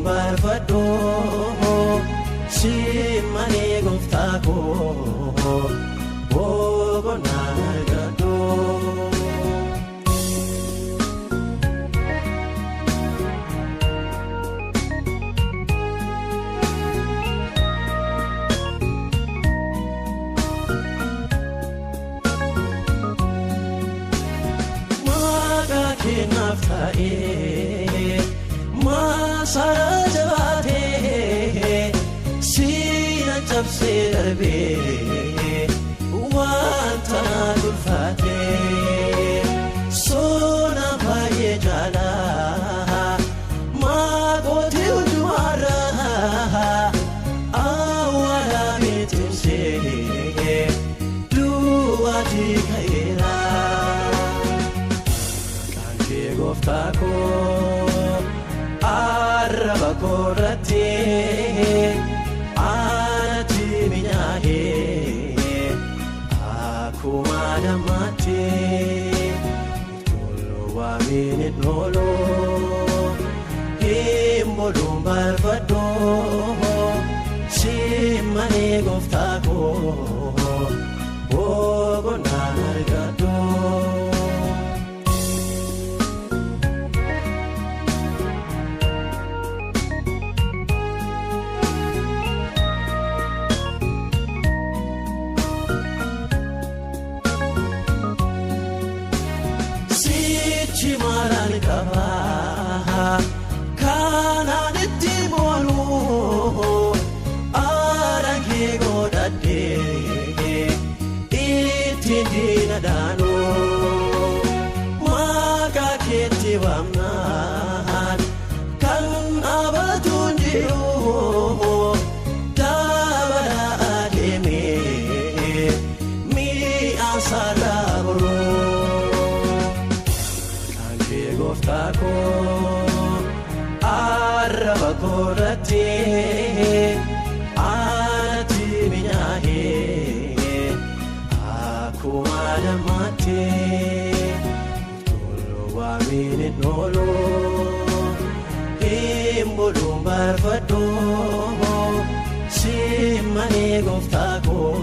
barbaaddo simmanii gooftaa koo boqonnaa argadhu. Maqaa keenyaaf ta'ee maasara jabaatee siina cabsee darbee wanta ulfaatee soona baay'ee jaalaa maqootii hundumaarraa awwaala beeksisee du'aatii ka'eera. Gooftaa koo arraba koorratti anatti minyaa'ee akkuma namaatti toluu waamiin hin oolu hin booduu barbaaddu simmanii gooftaa koo boqonnaa argadhu. Chimaraan qabaa kanaan itti boonuu aragee godhadhee ittiin diina dhaanuu maqaa keetti waamnaan kan abatuun jiru dabala adeemee mi'aan sarara boroo. Gooftaa koo arraba koorratti anatti minyaa'ee akkuma namaatti toluu waamiin hin oolu hin booduu barbaaddu simmanii gooftaa koo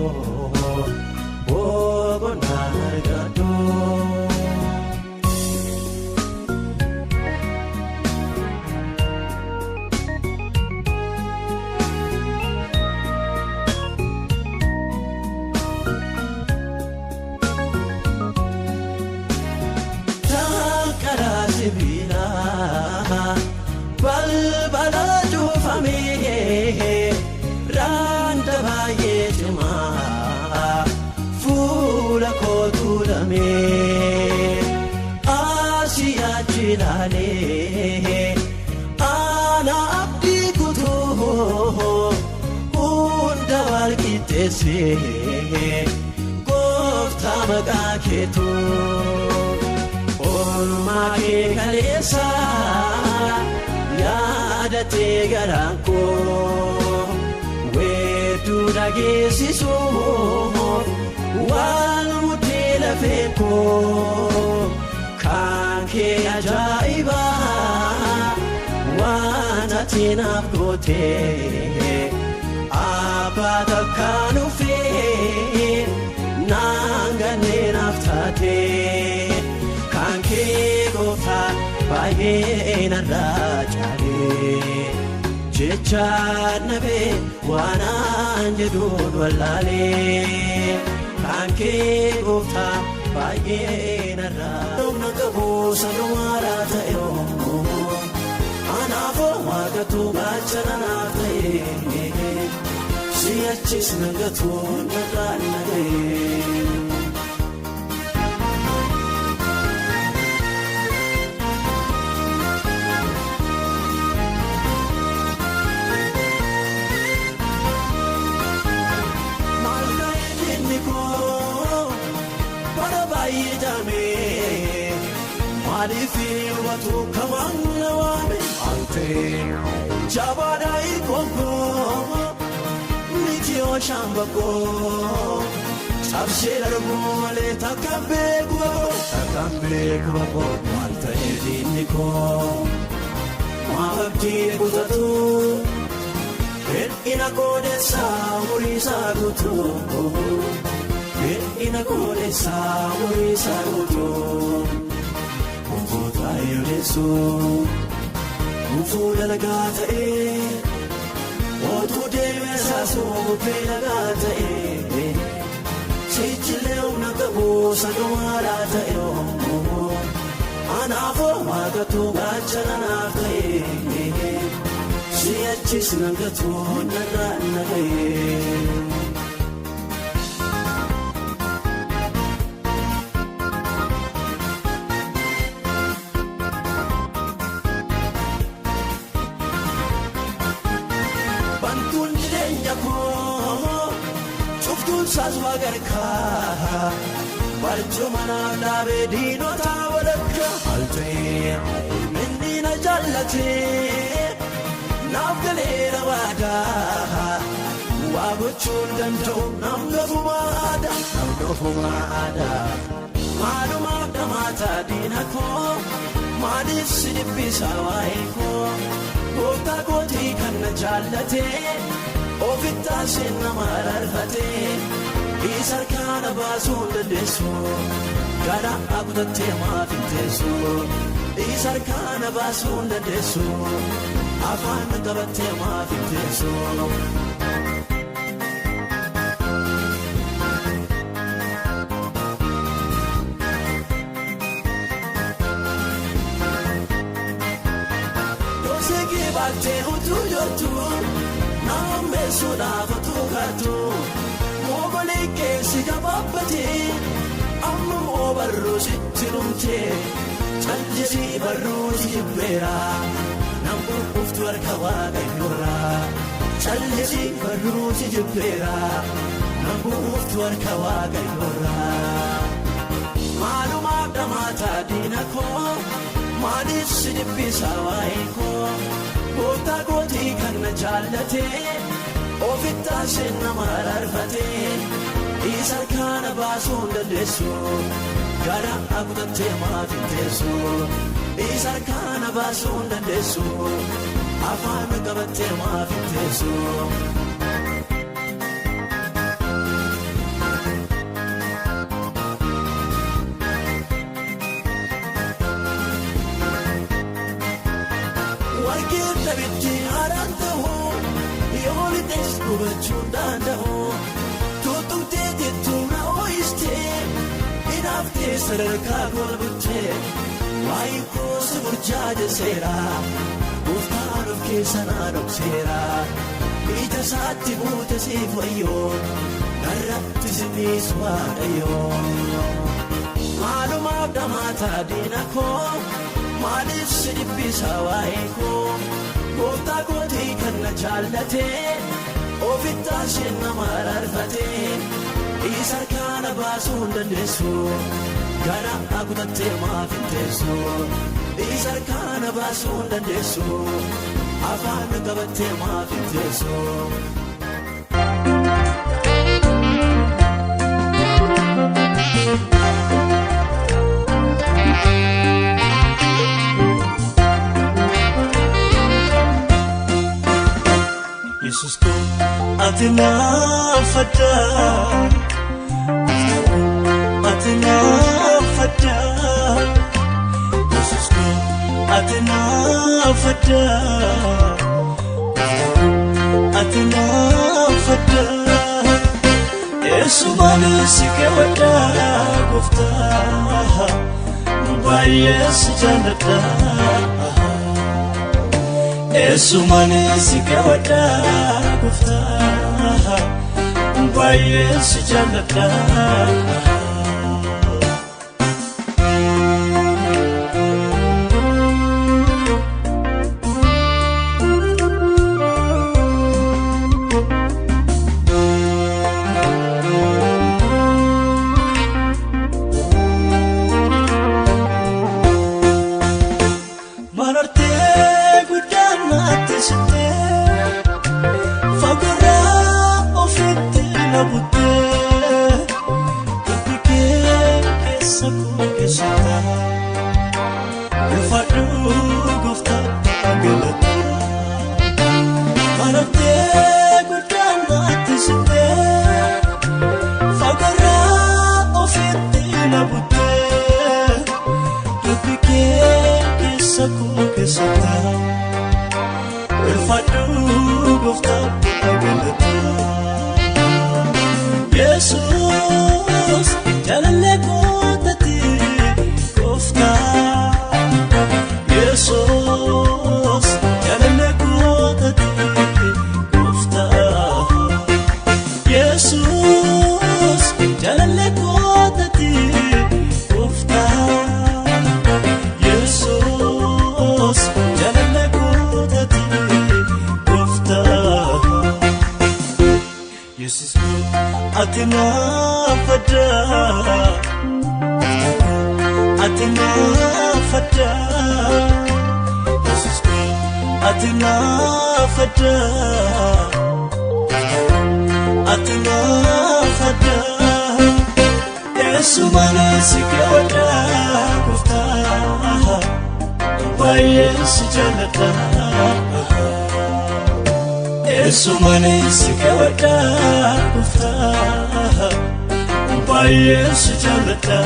boqonnaa argadhu. Balbala cuufamee raanta baay'ee cimaa fuula koo tuulamee asii achi ilaalee ana abdii kutuu hunda wal qixxeessee gooftaa maqaa keetu oolmaa kee kaleessa. Yaadatee garaan koo weedduu dhageessisuuf waan mudhii lafeen koo kan kee ajaa'ibaa waan ati naaf gootee abbaa takkaan ufee naangannee naaf taatee kan kee gooftaa. Baay'ee narraa caalee jechaan nabee waan aan jedhuun wallaalee kan kee gooftaa baay'ee narraa. Dhumna qabu sanumaadhaa ta'e anaafoo waaqatu gaachana naaf ta'e si'achis nagatuun narraa nagee. Maaliifii watu kamanna waame antee jabaadhaa irkonkoo mitiyoo shambakoo cabsee darbuu malee takkaan beeku bakoo maal ta'ee diinni koo namaafti kutatu ina kodessa urisa gutu ina kodessa urisa gutu Ufuta yodesu Ufuda lagata Otu demesa so pelagata Sichile unagabu sanumarata Anafo magatu gachana nafta Siyachis nagatu nanagaye Sazwagarka Barjumana dabe dino tawadaka Altre Mendina jallate Navgalera wada Waguchun danto Namgafumada Namgafumada Maduma damata dinako Madis sidipisa waiko Gota goti kanna jallate Ofita sinna mararfate Isarkana basun desu Gada abdatte maafintesu Isarkana basun desu Afan gabatte maafintesu Dosegi batte utuyotu Nambe suda fatu Mobalike sigabapati Amma mobarru sittirumte Chanjisi barru sijibbera Nambu uftu arkawa gayyura Chanjisi barru sijibbera Nambu uftu arkawa gayyura Maluma damata dinako Manis sidibbisa waiko Gota goti kanna jallate Ofita sinna mararfate Isarkana basun desu Gada abdatte maafintesu Isarkana basun desu Afan gabatte maafintesu Wargirta bitti arantahu Yolites kubachundanahu Tutukte dituna oiste Inafte sararka golbutte Waiko siburjaja sera Uftanuf kesananuk sera Ita saatti buute sifayo Narratti sinis waaqayyo Maluma damata dinako Malis sidibbisa waiko Gota goti kanna jallate Ofita sinna mararfate Isarkana basun desu Gada abdatte maafintesu Isarkana basun desu Afan gabatte maafintesu Jesus ko atina fada atina fada Jesus ko atina fada atina fada Yesu mani sikewada gufta mubaye sijanda Yesu mani sikewada gufta mubaye sijanda galata marate gudana tisite fagara ofiti nabute tupike kisaku kisata ulfadu gufta galata Jesus jalale kotati gufta Jesus jalale kotati gufta Jesus jalale kotati gufta Jesus jalale kotati gufta Jesus atina fada atina fada Jesus atina fada atina fada Yesu mane sikawada gufta wa Yesu jalata Yesu mane sikawada gufta wa Yesu jalata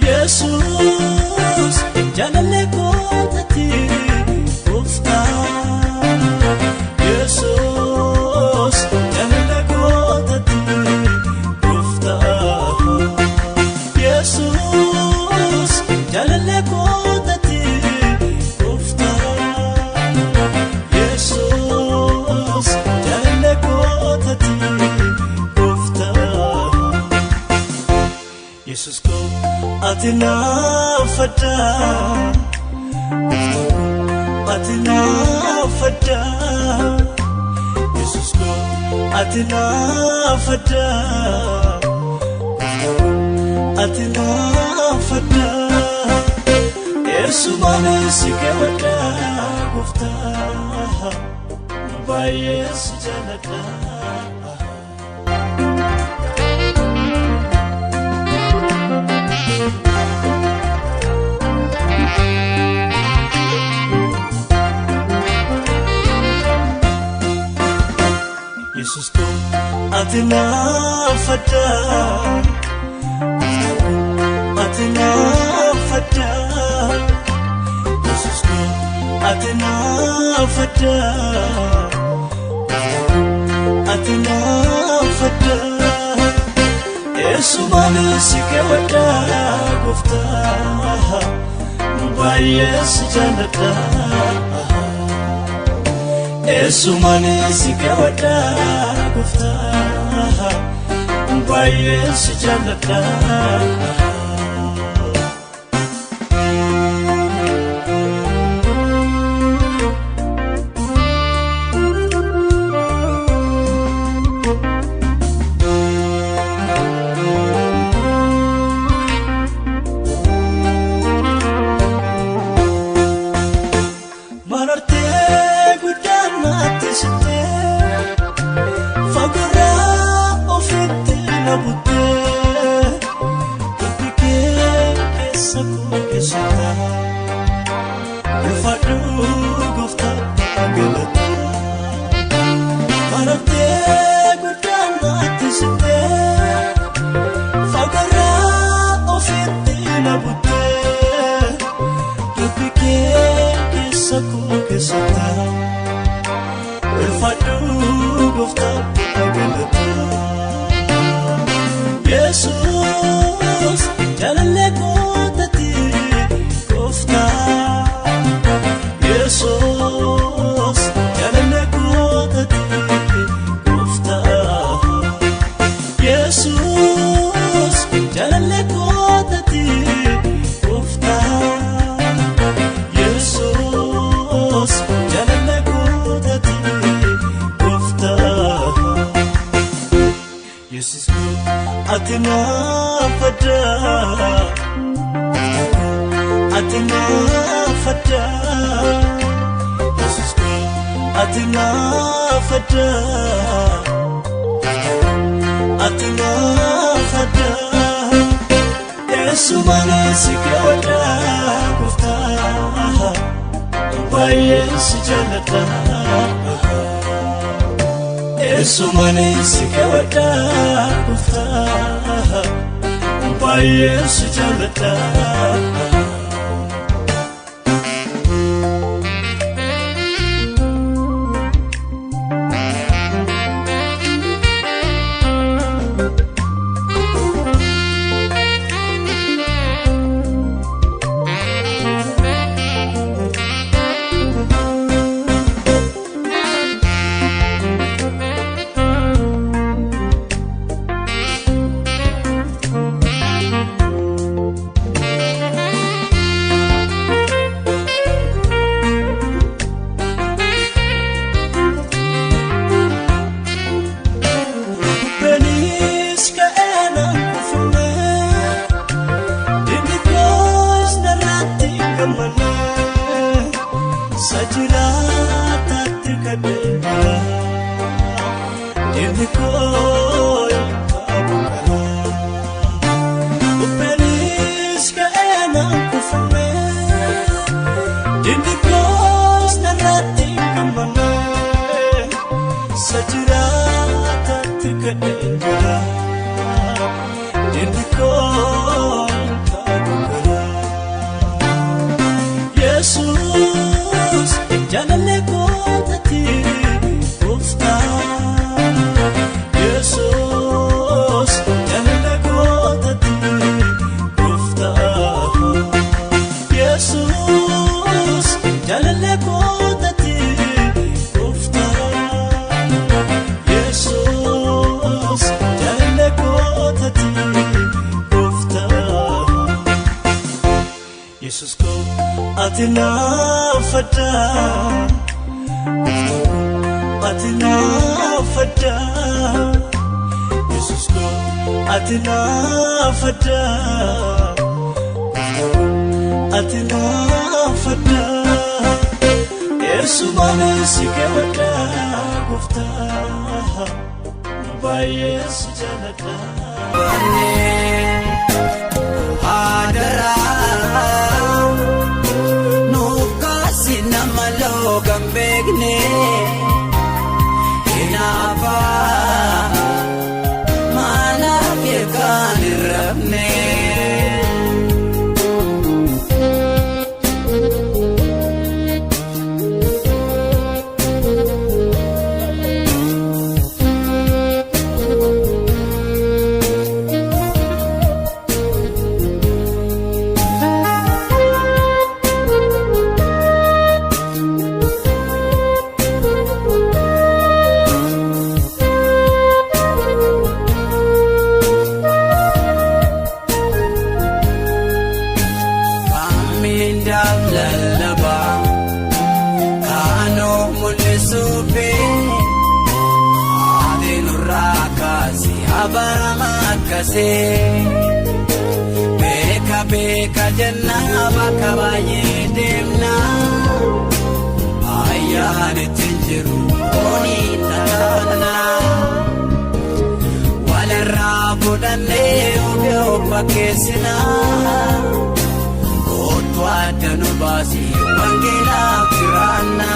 Jesus jalale kotati gufta Jesus jalale kotati gufta Jesus jalale kotati gufta Jesus jalale kotati gufta Jesus ko atina fada atina fada Jesus ko atina fada atina fada Yesu mane sikawada gufta wa Yesu jalata Jesus ko atina fada atina fada Jesus ko atina fada atina fada Yesu mane sikawada gufta wa Yesu jalata Yesu mane sikawada gufta wa Yesu jalata guddaan naatti sittee fagaraa ofitti na buttee dubbi kee keessa koo keessatti ulfaadhu gooftaa galata Yesuus jaalallee kootatti gooftaa Yesuus jaalallee kootatti gooftaa Yesuus jaalallee kootatti gooftaa Yesuus jaalallee kootatti gooftaa Yesuus ati na fadda ati na fadda Yesuus ati na fadda ati na fadda Yesu mane sikawada gooftaa baay'ee si jaalladha Yesu mane sikawada gooftaa baay'ee si jaalladha Sajilata tikadela Dimikoy kabukala Upelis ka enang kufume Dimikos narati kamane Sajilata tikadela Dimikoy kabukala Yesus jaalallee kootatti gooftaa Yesuus jaalallee kootatti gooftaa Yesuus jaalallee kootatti gooftaa Yesuus jaalallee kootatti gooftaa Yesuus ko ati na fadda ati na fadda Yesuus ko ati na fadda ati na fadda Yesu mane sikawada gooftaa baay'ee si jaalladha Gambegne inafa mana firkan rabne Beka beka jenna bakka baay'ee deemna ayyaan ittiin jiru oni taana walirraa fudhannee obee obba keessina kootu adda nu baasi wangeelaaf jiraanna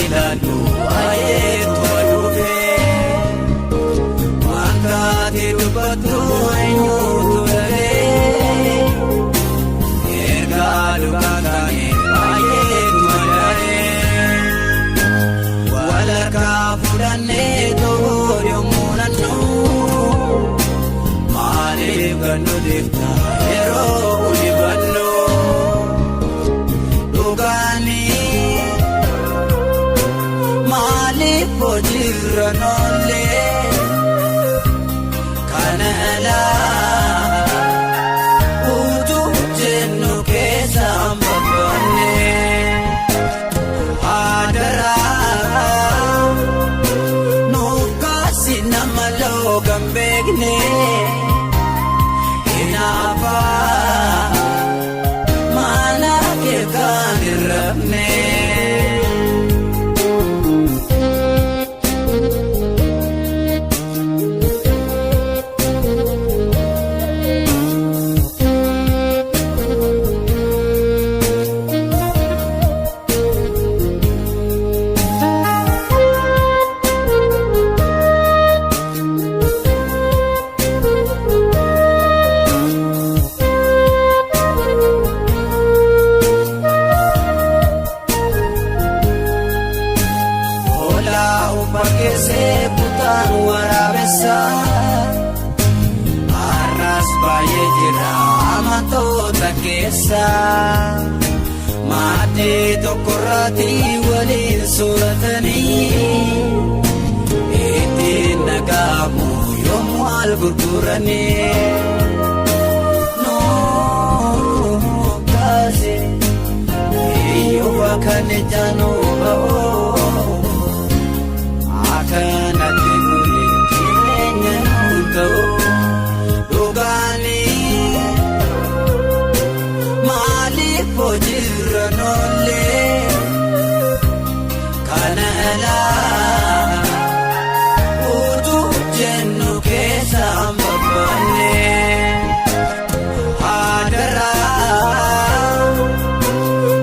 ilalu ayetu adufe Mangati dubatu ayutu dale Erga dukakane ayetu adare Walaka fudane tohoryo munanu Malib ganu difta hero ulibanu Jirranole kanala utu jennu kesa mbabane adara nukasi namalo gambegne inafa mana ke kanirne Pakese putan warabesa Arras baye jira amato takesa Mate tokorati walin suratani Iti nagamu yomu al gurgurani No kaze Iyo wakane jano bao Kanati muli kirenya nuto Dugani Mali pojirranole Kanala Utu jennu kesa mbabane Adara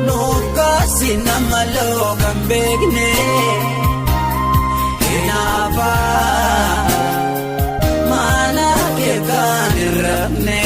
Nukasi namalo gambegne Mana ke kanirne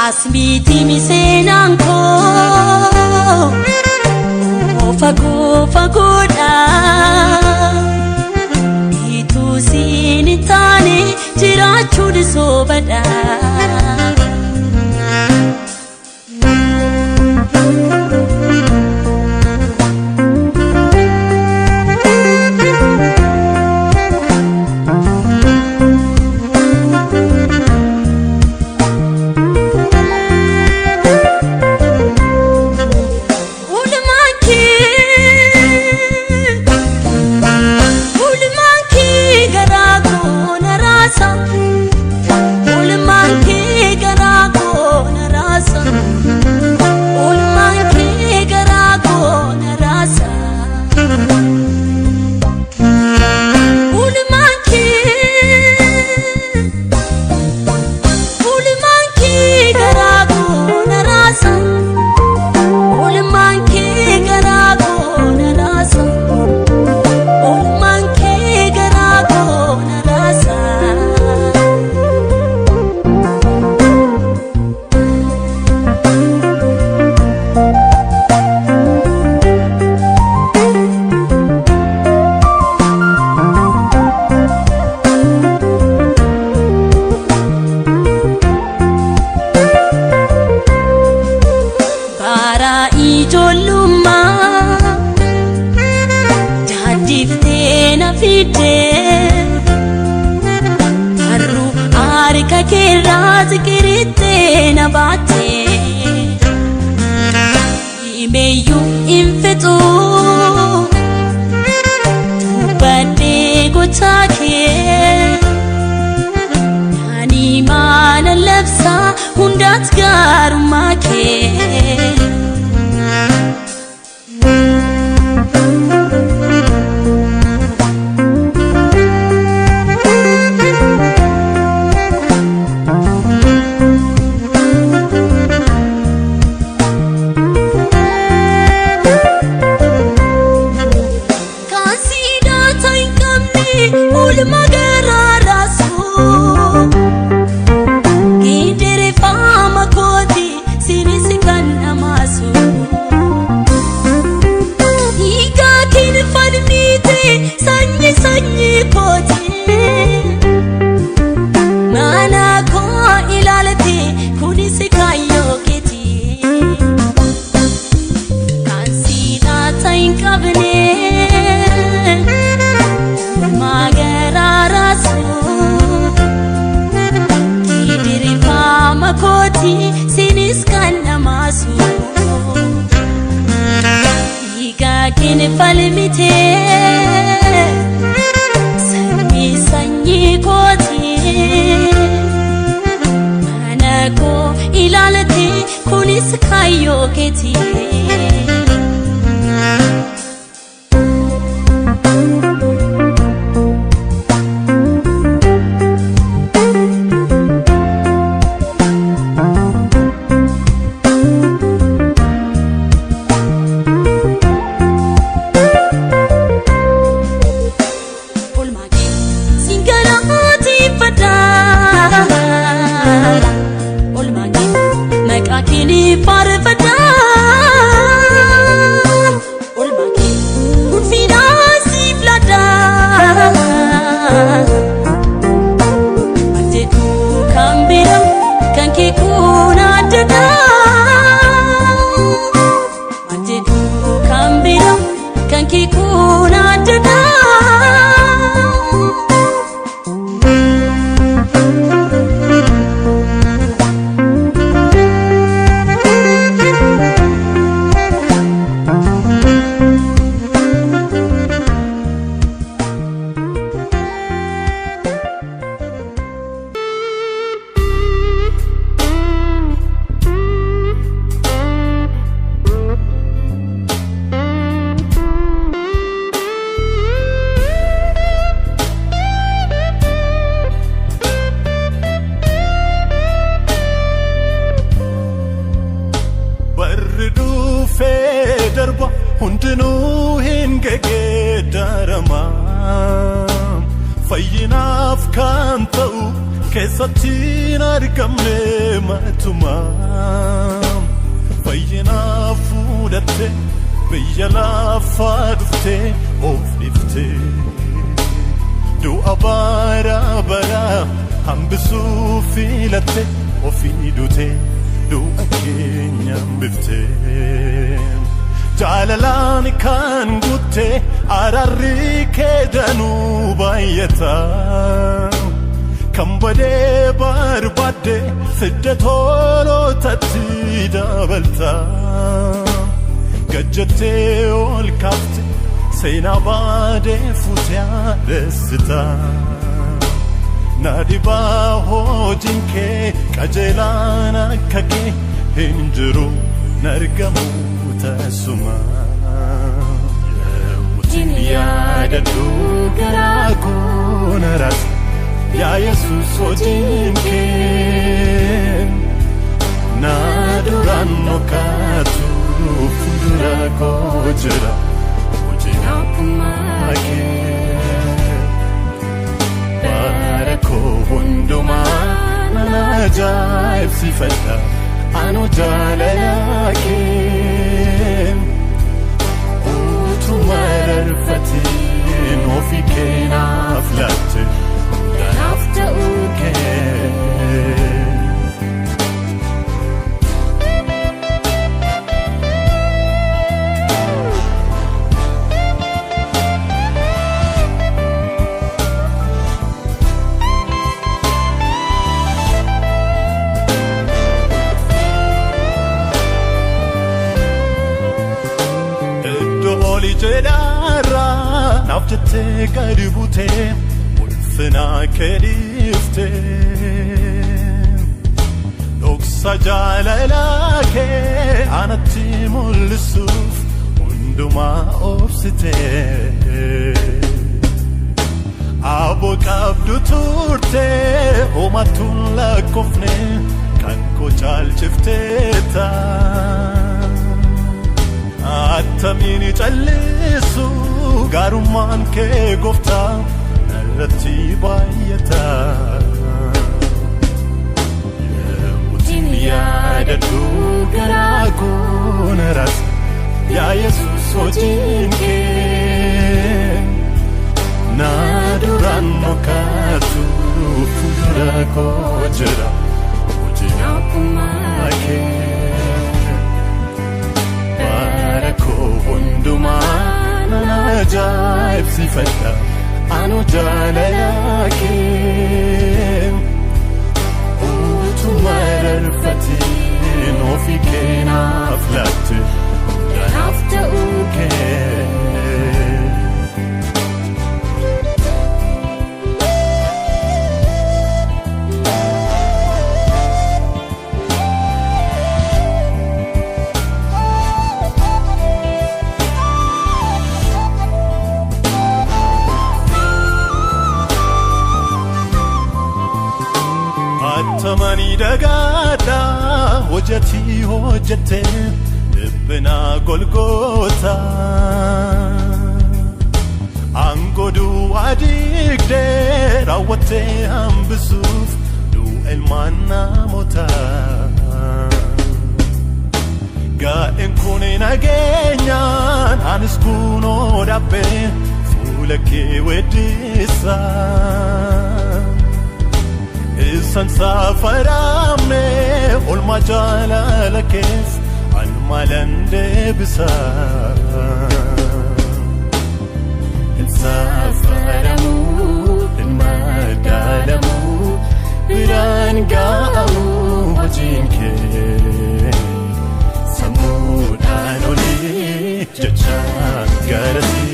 Asmiti misenanko fagoda itu sinitane jirachu disobada fide Arru arika keerraa zikiritte na baate Imeeyyu infixu Dubbadhee gotaa kee Ani maala labsaa hundaat gaarummaa kee Sinis kan namasu Higa kini falmite Sanyi koti Mana ko ilalate kunis kayo keti hundinuu hin geggeeddaaramaa fayyinaaf kan ta'u keessattiin argamne matumaa fayyinaaf fuudhatte biyya lafaa dhufte of dhifte du'a bara bara hambisuu filatte ofii dute du'a keenya hambifte Jalalaan kan gutte ararri keedanuu baay'ata kan badee barbaadde fidde tolootatti dabalta gajjattee ol kaafte seenaa baadee fuutee adeessita na dhibaa hojiin kee qajeelaan akka kee hin jiru nargamu tasuma Yehutin yaadadhu garaa koo naras yaa Yesuus hojiin kee na duraan dhokatu fuuldura koo jira hojiin akkuma kee bara koo hundumaa na ajaa'ibsiifadha Anu jalalake Utuma rarfatin Ofike naflate Danafta uke oli jedharra naaf jettee gadi buutee ulfina kee dhiiftee dhoksa jaalala kee anatti mul'isuuf hundumaa obsitee Abo qabdu turtee homatuun lakkoofne kan koo caalchifteetta attamiin callisu gaarummaan kee gooftaa narratti baay'ata yemuutiin yaadadhu garaa koo naras yaa Yesuus hojiin kee Naduran mokatu fuldura koo jira hojiin akkuma kee bara koo hundumaa nan ajaa'ibsiifadha anu jaalala kee utuma darfatiin ofii kee naaf laatte naaf ta'uu kee Tamani dagada hojjeti hojjete dhibbina golgoota angodu adigde raawwatte hambisuuf ilmaan namoota gaa'en kun nageenyaan anis kunoo dhabbe fuula kee weddisa Isan safaramne olma jaalala kees almalan deebisa Safaramu ilmadalamu biraan ga'amu hojiin kee sammuudhaan olii jechaan garasi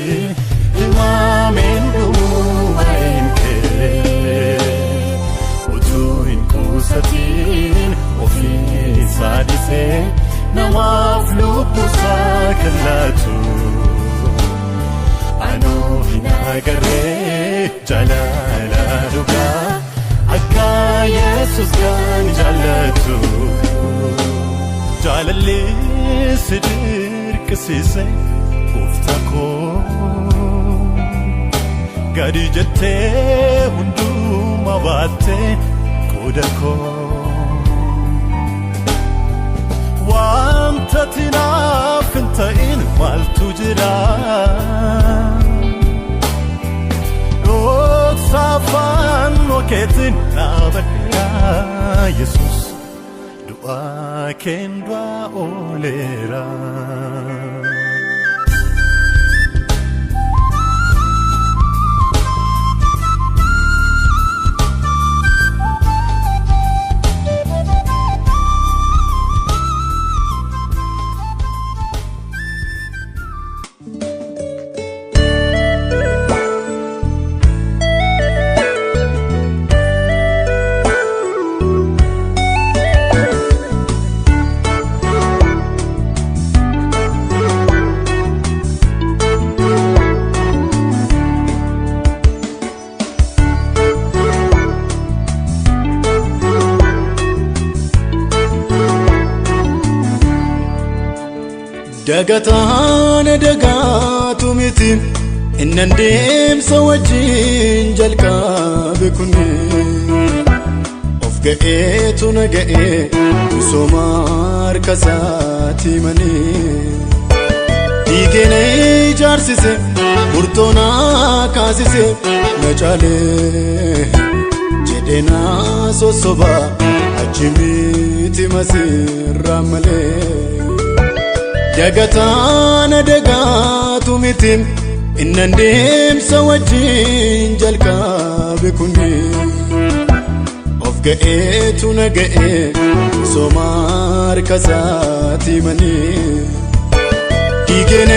ilmaameen dhumuu waa'een kee Satiin ofii saadisee namaaf lubbusaa kallatu anoo hin agarree jaalala dhugaa akka Yesuus kan jaallatu jaalallee si dirqisiise gooftaa koo gadi jettee hundumaa baattee Udako Wanta tinaaf hin ta'in maaltu jira Dhoksa afaan keetiin dhaabadhaa Yesuus du'aa keen du'aa ooleera Dagataan dagaatu miti innan deemsa wajjin jalqabe kuni of ga'eetu na ga'ee misooma harka isaati manii dhiigeen ijaarsise murtoona kaasise na caalee jedhee na sossoba achi miti masirraa malee Dagataan dagaatu miti innan deemsa wajjin jalqabe kuni of ga'eetu na ga'ee misooma harka isaati manii dhiigeen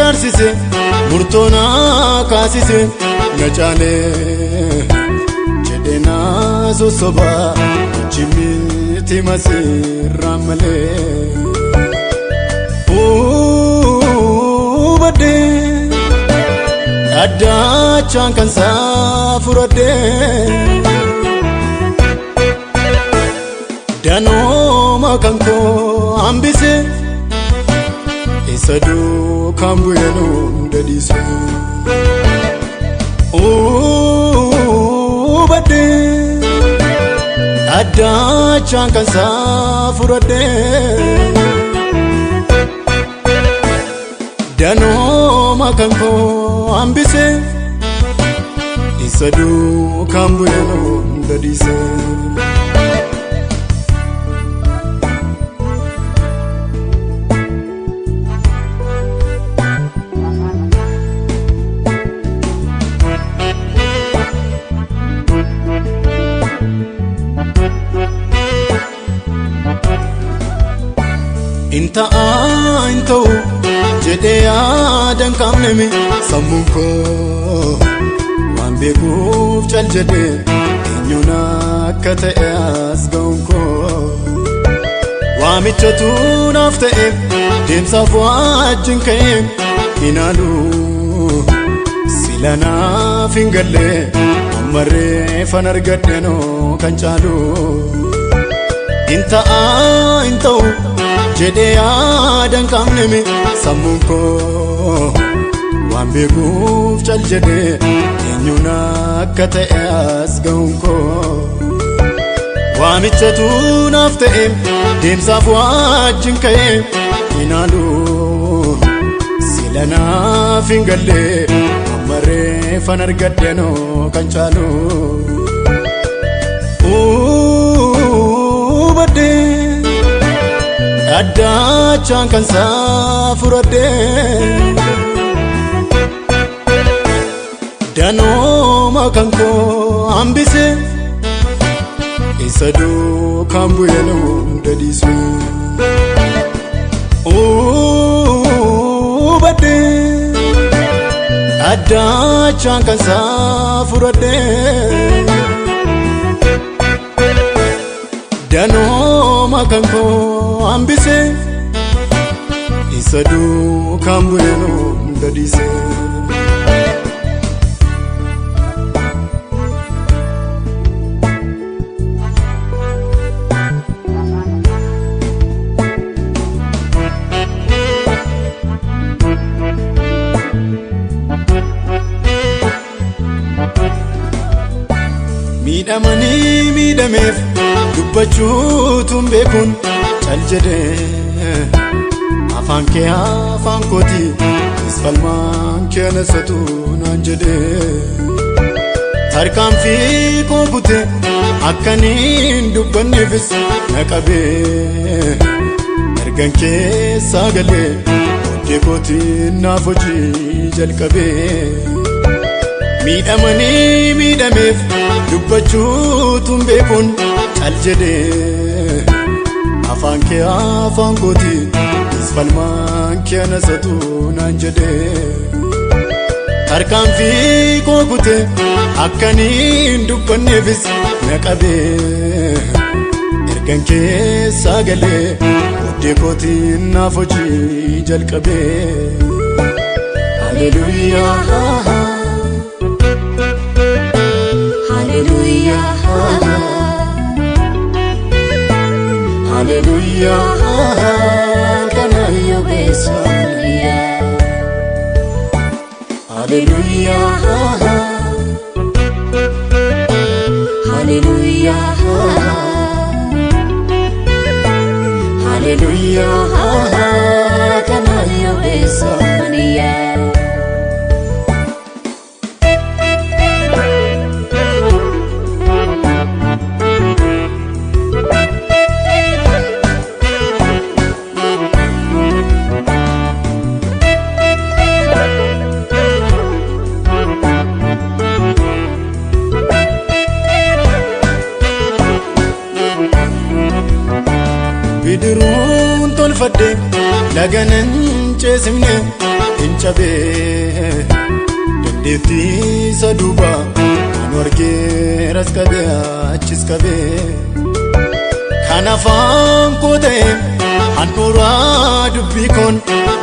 dararsise murtoona kaasise na caale jedhena sosoba jimiti masirra male bade adachan kan safurade dano makanko ambise isadu kambuyenu dadise bade adachan kan safurade dano makanko ambise isadu kambuyenu dadise inta ainto jedea dan kamnemi samunko wambe guf chal jede enyuna kata asgonko wamichotu nafte demsa fwajin kayem inalu silana fingalle amare fanargadeno kanchalu inta ainto jedea dan kamnemi samunko wambe guf chal jede enyuna kata asgonko wamichatu nafte demsa fwajin kayem inalu silana fingalle amare fanargadeno kanchalu bade adachan kan safurade dano makanko ambise isadu kambuyenu dadise bade adachan kan safurade dano makanko ambise isadu kambuyenu dadise midamani midamef dubbachutun bekun chal jede afan ke afan koti isfalman ke nasatu nan jede tarkan fi ko bute akanin dubbannefis naqabe ergan ke sagale de koti nafoji jalqabe midamani midamef dubbachutun bekun chal jede afan ke afan koti isfalman ke nasatu nan jede tarkan fi ko bute akanin dubbannefis naqabe ergan ke sagale de koti nafoji jalqabe hallelujah hallelujah hallelujah kana yo besania hallelujah hallelujah hallelujah kana yo besania bidirun tolfadde laganan cesimne chabe dandeetti saduba anorge raskabe achiskabe kanafan kote anura dubikon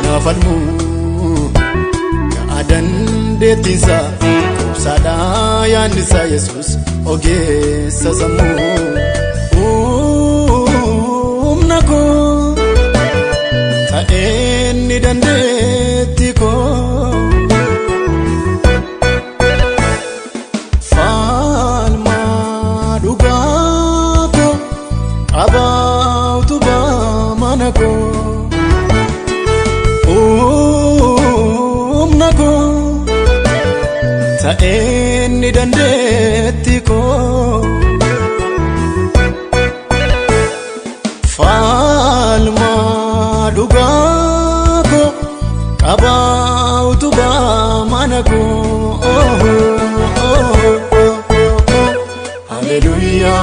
nafalmu adan detisa sada yanisa Jesus oge sasamu nako ta enni dandetiko falma dugako abautu ba manako nako ta enni dandetiko falma dugako abautu ba manako hallelujah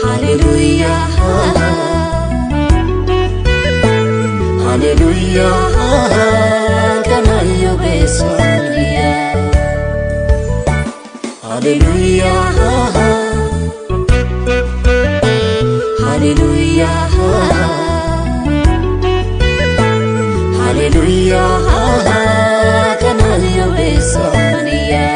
hallelujah hallelujah kanayo besoria hallelujah hallelujah hallelujah kanayo besoria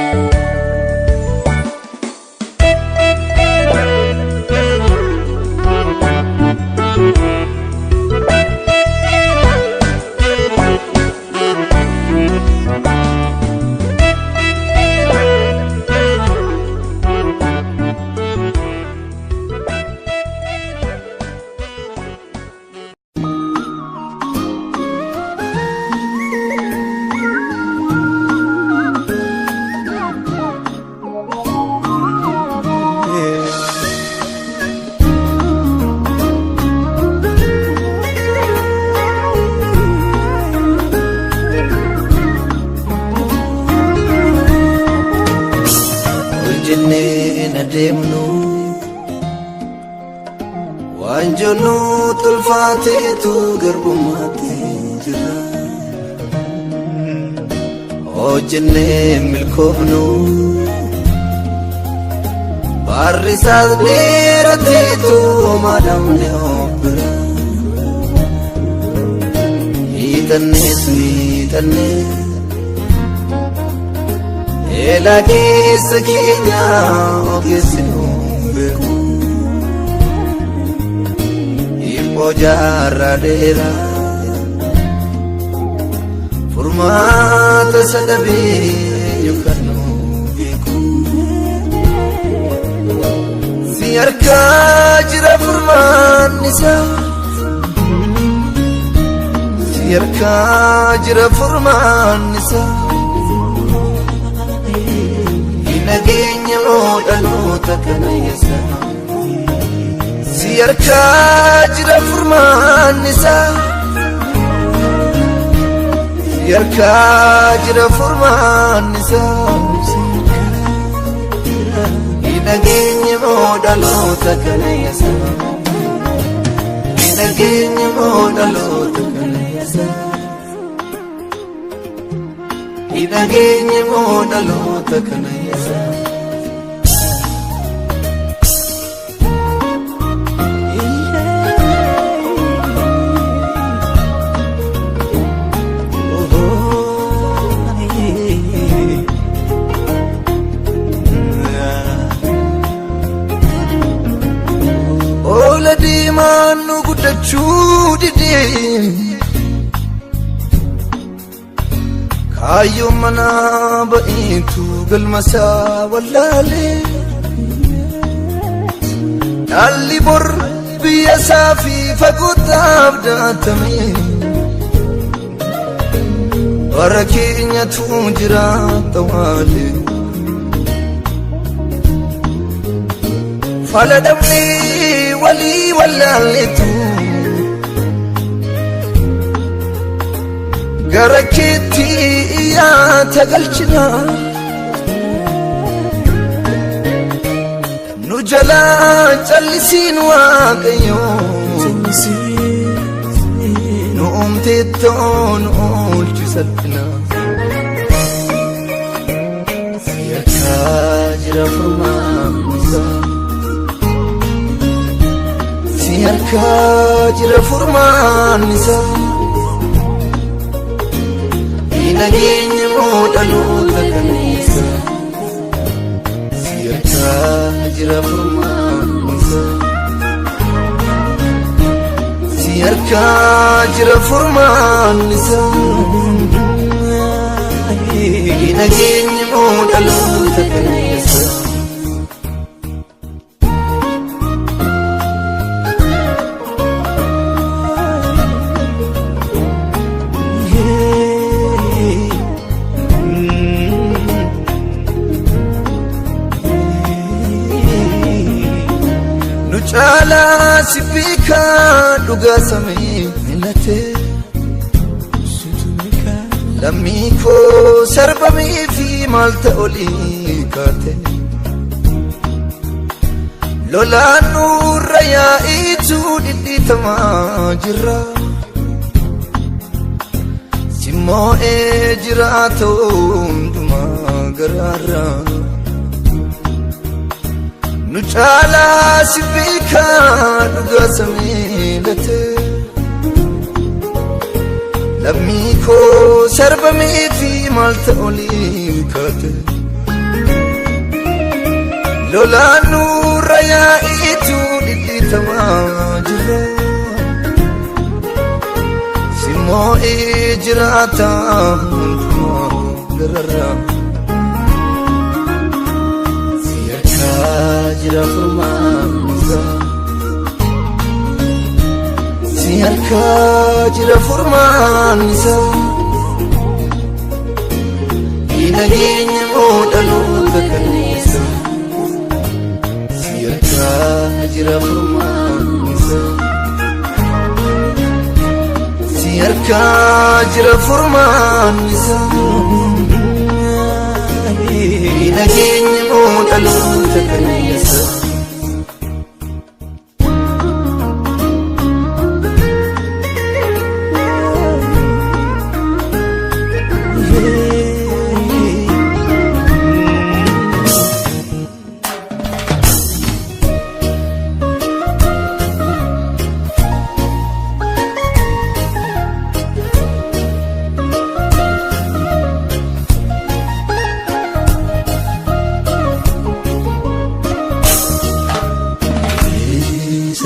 demnu wanjonu tulfate tu garbumate jira ojne milkobnu barisad nerate tu madam ne opra itanne suitanne ela kiskinya ogesinu beku ipojarra dera furmata sadabi yukanu beku ziyarka jira furman nisa ziyarka jira furman nisa nagenya modalo takanaysa ziyarka jira furman nisa ziyarka jira furman nisa nagenya modalo takanaysa nagenya modalo takanaysa nagenya modalo takanaysa oladi manu gudachu dide kayo mana baitu galmasa wallale alli bor biya safi fagutab datame barakenya tunjira tawale faladamni wali wallale tu garaketi ya tagalchina nujala challisin waqayo nu Nuumteettoon oolchu salphina si harkaa jira furmaan isaa si harkaa jira furmaan isaa nageenya moo dhaloota kaleessa si harkaa jira furmaan isaa si harkaa jira furmaan isaa nageenya moo dhaloota kaleessa Chala sipika dhugaa samii milate lammii koo sarbamii fi maalta olii kaate lolaan nurra yaa'iitu dhidhiitamaa jirra simmoo'ee jiraata hundumaa garaarra nu chala sipika dhugaa samii milate lammii koo sarbamii fi maalta olii kaate lolaan nurra yaa'iitu dhidhiitamaa jirra simmoo'ee jiraata hundumaa garaarra si harkaa jira furmaan isaa si harkaa jira furmaan isaa nageenya moo dhaloota kaleessa si harkaa jira furmaan isaa si harkaa jira furmaan isaa nageenya moo dhaloota kaleessa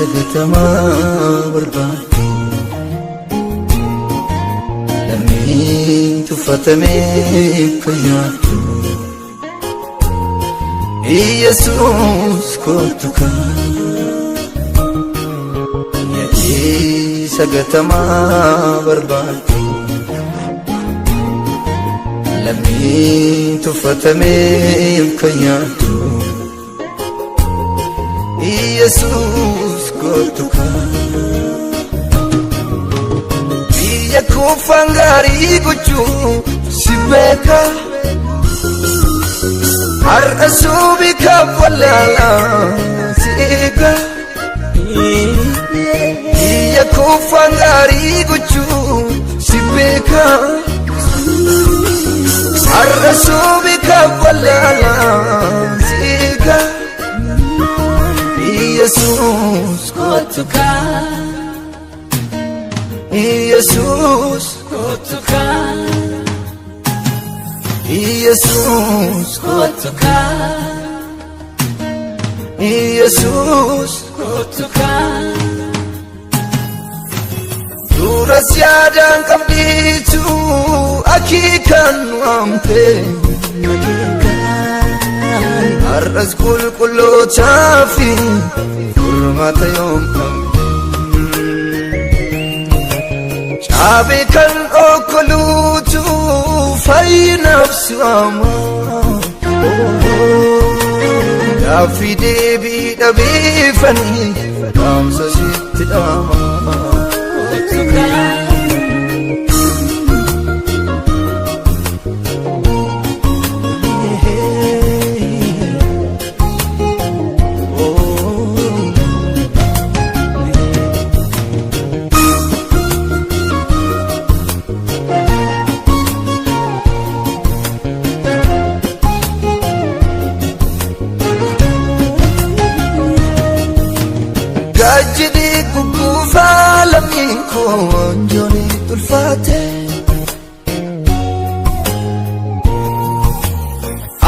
Sagatamaa barbaadu lammiin tuffatamee fayyaadu Yesuus kootu kaa yaadii sagatamaa barbaadu lammiin tuffatamee fayyaadu Yesuus kotuka Biyya kufaan gaarii gochuu si beeka har'a suubii kaffalaa si eega Biyya kufaan gaarii gochuu si beeka har'a suubii kaffalaa si eega Yesus kotuka Yesus kotuka Yesus kotuka Yesus kotuka Dura siadaan qabdiitu akiikan waamte har'as qulqullootaa fi furmaata yoom caabe kan okkoluutu fayyinaaf si waama gaaffii deebii dhabeeffanii dhaamsa sitti dhaama lammiin koo wanjoonii tulfaate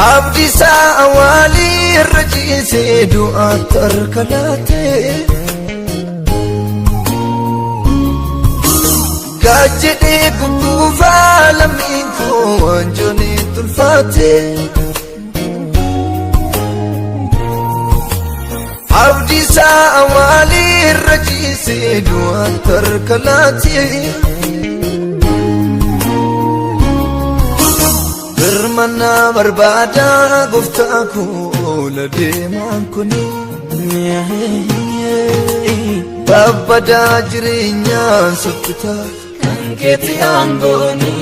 abdiisaa awwaalii irra ciisee du'aatti harka laate gaajjedhee gugguufaa lammiin koo wanjoonii tulfaate abdiisaa awwaalii irra ciisee du'aatti harka laate birmannaa barbaada gooftaa koo la deemaan kuni babbadaa jireenyaan sokkutaa kan keeti aangooni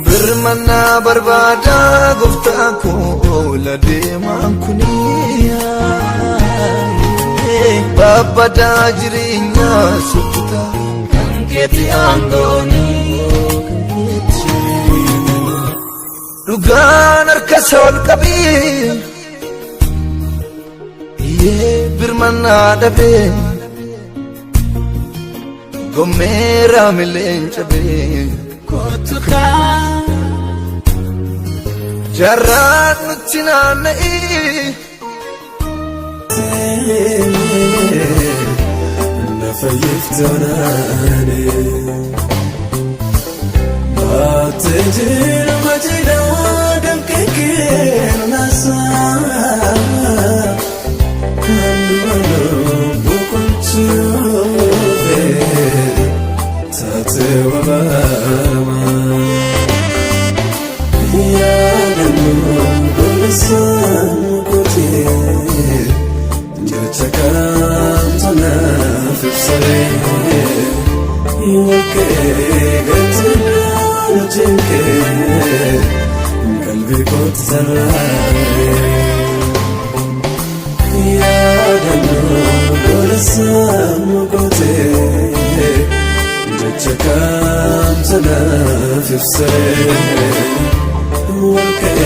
birmannaa barbaada gooftaa koo la deemaan kuni babbadaa jireenyaan sokkutaa kan keeti aangooni dhugaan harkasa ol qabee birmannaa dhabee gommeera mileen cabee kootukaa jarraan nutti naanna'ee na fayyiftonaane baatee jira majida damkeekeen naasaa kan dubaloo boqochuufe taatee wabaama yaadannoo golesaan gootee jecha kaamtanaaf ibsaree yookee gatinaa nujinkee qalbii kootti sararee yaadannoo golesaan gootee jecha kaamtanaaf ibsaree yookee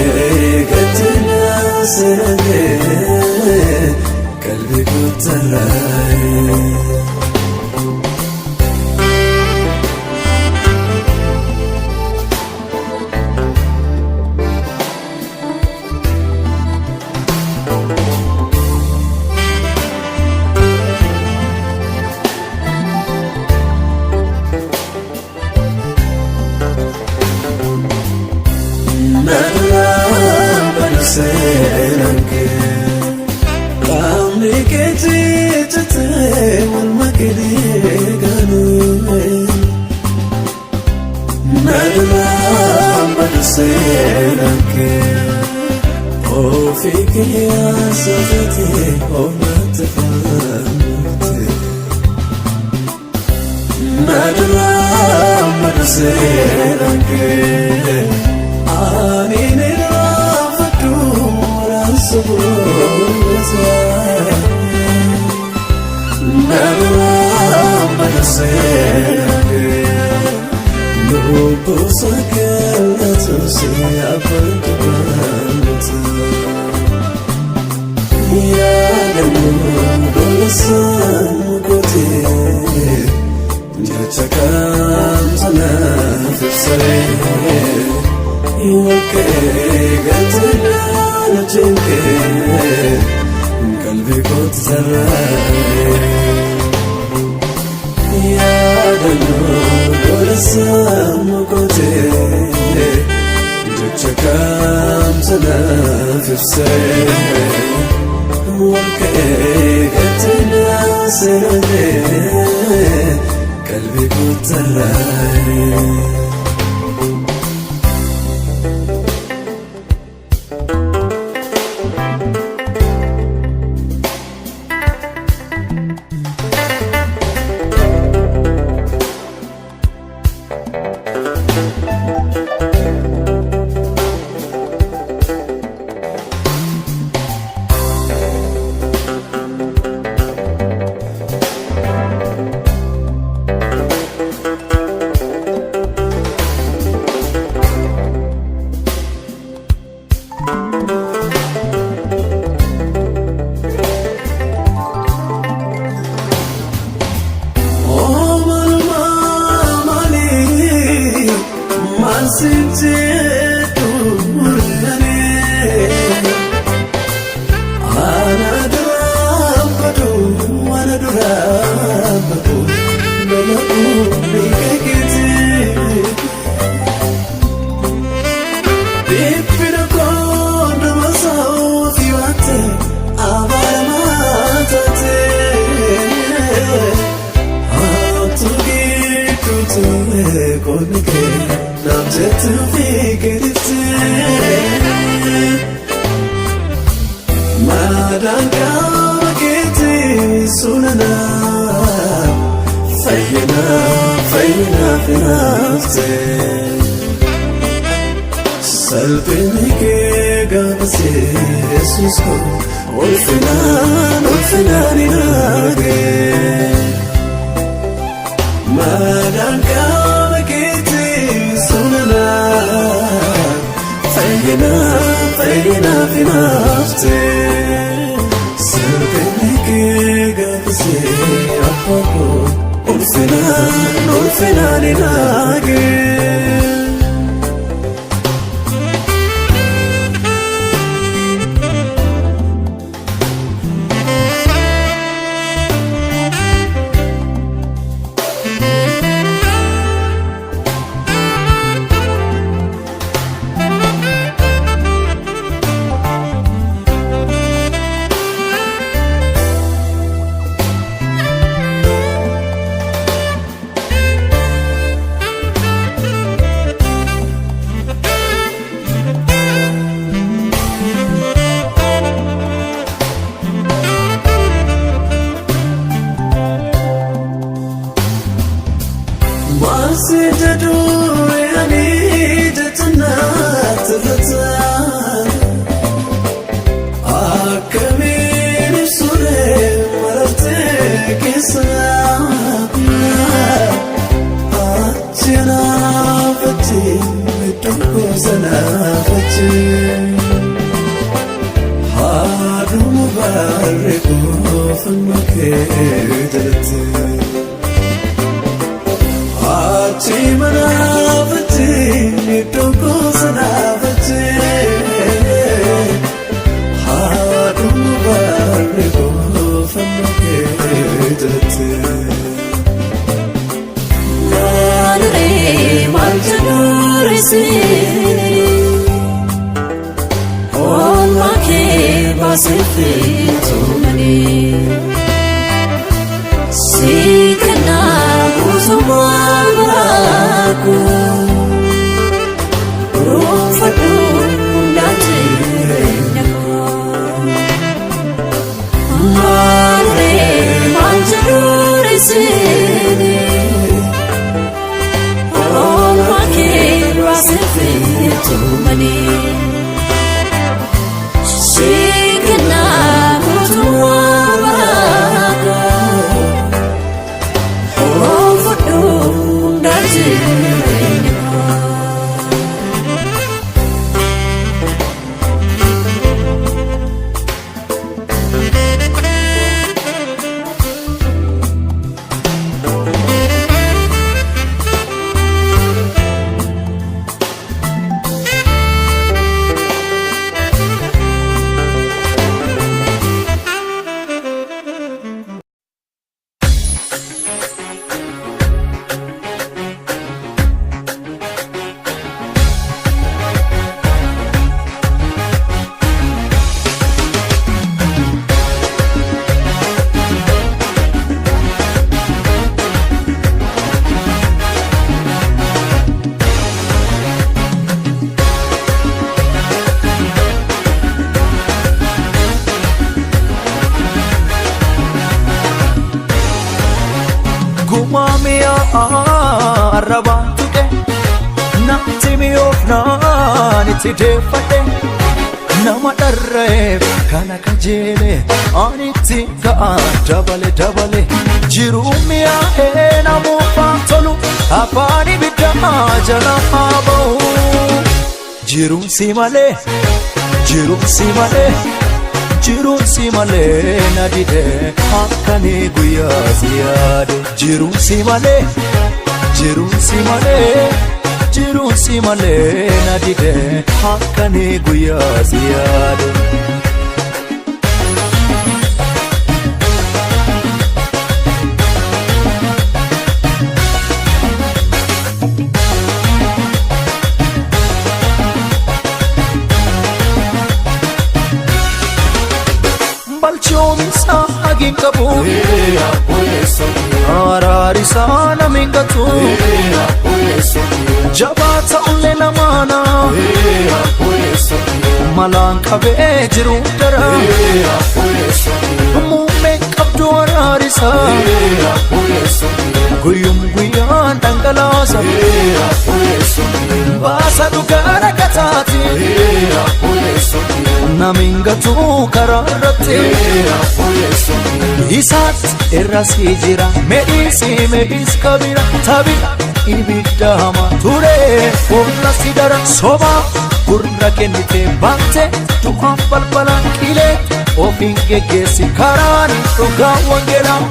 gatinaa sararee qalbii kootti sararee Sidefate nama darreef kana kajeele anitti ga'a dabale jiruu mi'aa'ee namuufaa tolu afaan ibiddaa jala haa ba'u jiruun si malee na dide akkanii guyyaa si yaade jiruun si malee na dide akkanii guyyaa si yaade. qabu araarisa namin gatu jabaata ulle namaana malaan qabee jiru dara muummeen qabdu araarisa guyyum guyyaan dhangalaasa baasa dhugaa dhaqataati namin gatu karaa irratti isaatti irrasii jira medhiis kabira tabira ibidda hamaa ture humna si dara soba gurra kennite baate du'aan balbalaan qilee ofiin geggeessi karaan dhugaa wangeelaa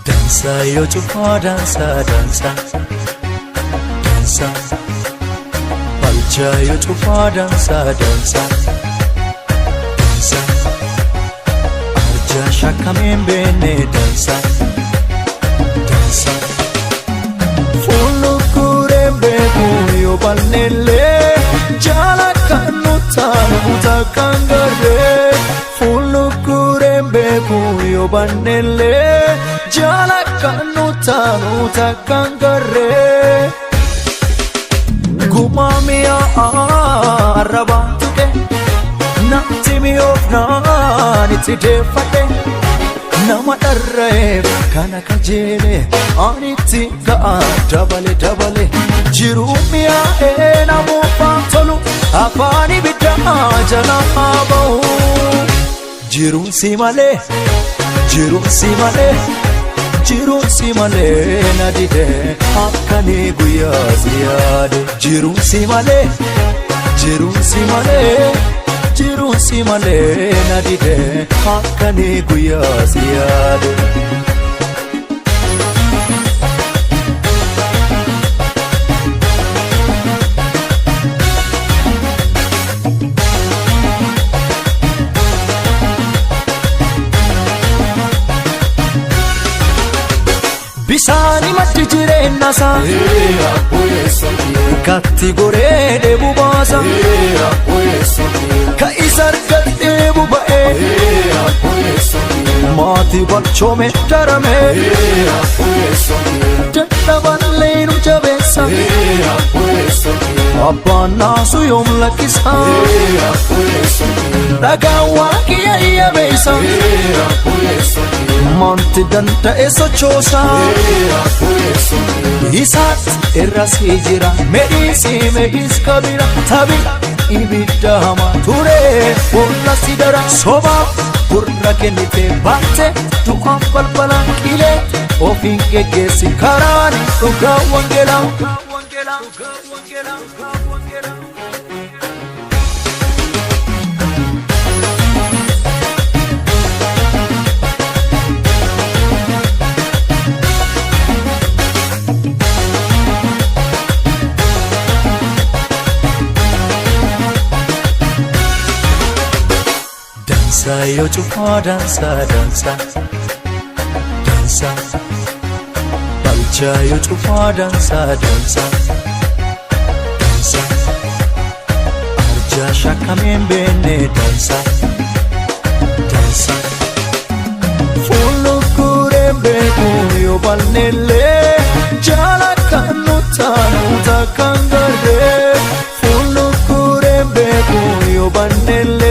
dansa yo cufa dansa balcha yo cufa dansa arja shakamen bene dansa fulu kure beku yo banele jala kanuta kangare fulu kure beku yo banele jala kanuta kangare gumamia arabatuke natimi ofnan itidefate nama darre kana kajele aniti ka dabale jirumia namu fatolu afani bidda jana abahu jirun simale nadide akkane guyya ziyade jirun simale nadide akkane guyya ziyade bisani matti jireenna sa katti goree deebu baasa ka isarga deebu ba'e maatii balchoome darame dadhaballee nu jabeessa abbaan naasu yoom lakkisa dhagaa waaqiyya iyyabeessa manti danda'e sochoosa isaatti irrasii jira medhiis kabira tabira ibidda hamaa ture humna si dara soba gurra kennite baate du'aan balbalaan qilee ofiin geggeessi karaan dhugaa wangeelaa dansa yo cufa dansa balcha yo cufa dansa arja shakamen bene dansa fulu kure beku yo banele jala kanuta kangare fulu kure beku yo banele